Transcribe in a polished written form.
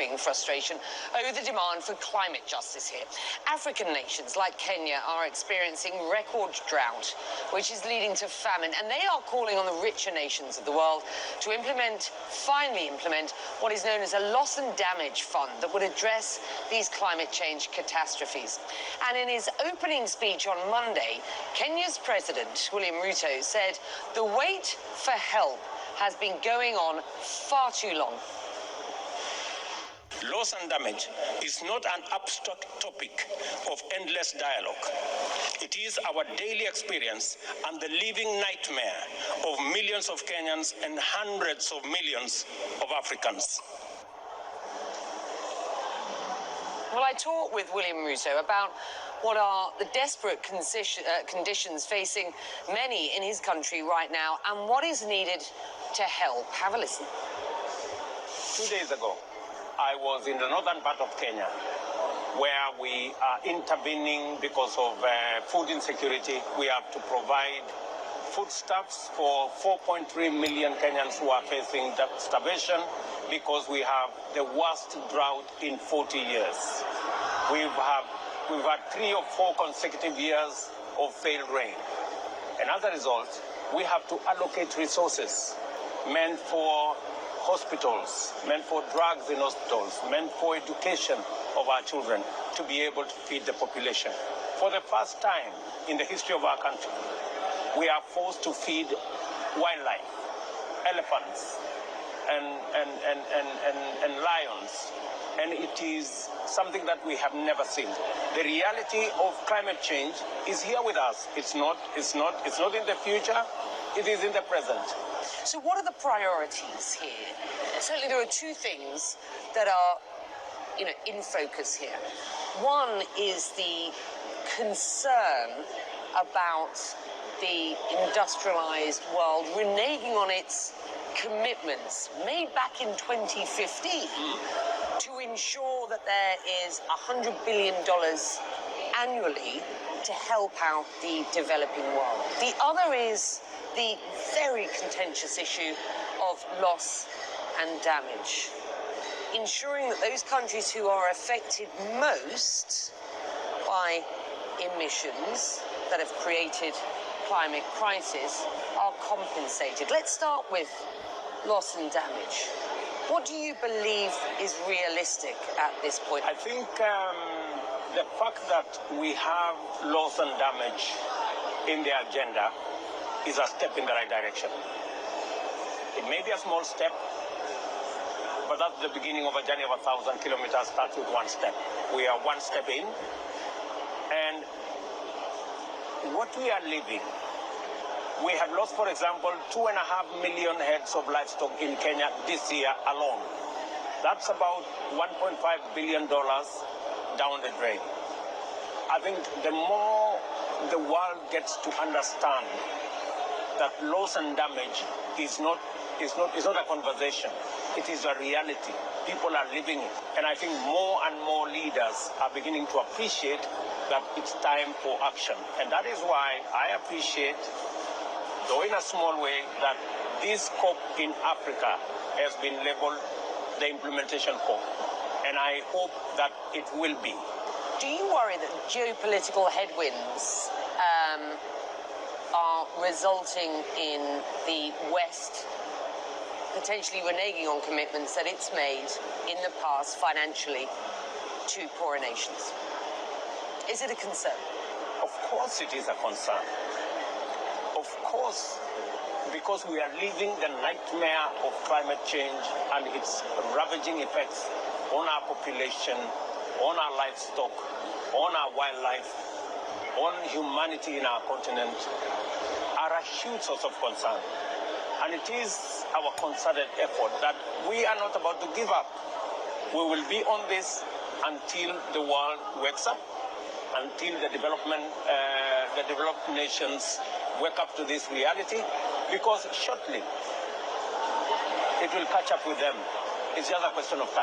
growing frustration over the demand for climate justice here. African nations like Kenya are experiencing record drought, which is leading to famine, and they are calling on the richer nations of the world to finally implement what is known as a loss and damage fund that would address these climate change catastrophes. And in his opening speech on Monday, Kenya's President William Ruto said the wait for help has been going on far too long. Loss and damage is not an abstract topic of endless dialogue. It is our daily experience and the living nightmare of millions of Kenyans and hundreds of millions of Africans. Well, I talked with William Ruto about what are the desperate conditions facing many in his country right now and what is needed to help. Have a listen. 2 days ago, I was in the northern part of Kenya, where we are intervening because of food insecurity. We have to provide foodstuffs for 4.3 million Kenyans who are facing starvation because we have the worst drought in 40 years. We've had 3 or 4 consecutive years of failed rain. And as a result, we have to allocate resources meant for hospitals, meant for drugs in hospitals, meant for education of our children to be able to feed the population. For the first time in the history of our country, we are forced to feed wildlife, elephants, and lions. And it is something that we have never seen. The reality of climate change is here with us. It's not in the future, it is in the present. So what are the priorities here? Certainly there are 2 things that are, in focus here. One is the concern about the industrialized world reneging on its commitments made back in 2015 to ensure that there is $100 billion annually to help out the developing world. The other is the very contentious issue of loss and damage, ensuring that those countries who are affected most by emissions that have created climate crisis are compensated. Let's start with loss and damage. What do you believe is realistic at this point? I think the fact that we have loss and damage in the agenda is a step in the right direction. It may be a small step, but that's the beginning of a journey of 1,000 kilometers. Starts with 1 step. We are 1 step in, and what we are living, we have lost, for example, 2.5 million heads of livestock in Kenya this year alone. That's about $1.5 billion down the drain. I think the more the world gets to understand that loss and damage is not a conversation, it is a reality. People are living it. And I think more and more leaders are beginning to appreciate that it's time for action. And that is why I appreciate, though in a small way, that this COP in Africa has been labeled the implementation COP. And I hope that it will be. Do you worry that geopolitical headwinds are resulting in the West potentially reneging on commitments that it's made in the past financially to poorer nations? Is it a concern? Of course it is a concern. Of course, because we are living the nightmare of climate change and its ravaging effects on our population, on our livestock, on our wildlife, on humanity in our continent, are a huge source of concern. And it is our concerted effort that we are not about to give up. We will be on this until the world wakes up, until the developed nations wake up to this reality, because shortly it will catch up with them. It's just a question of time.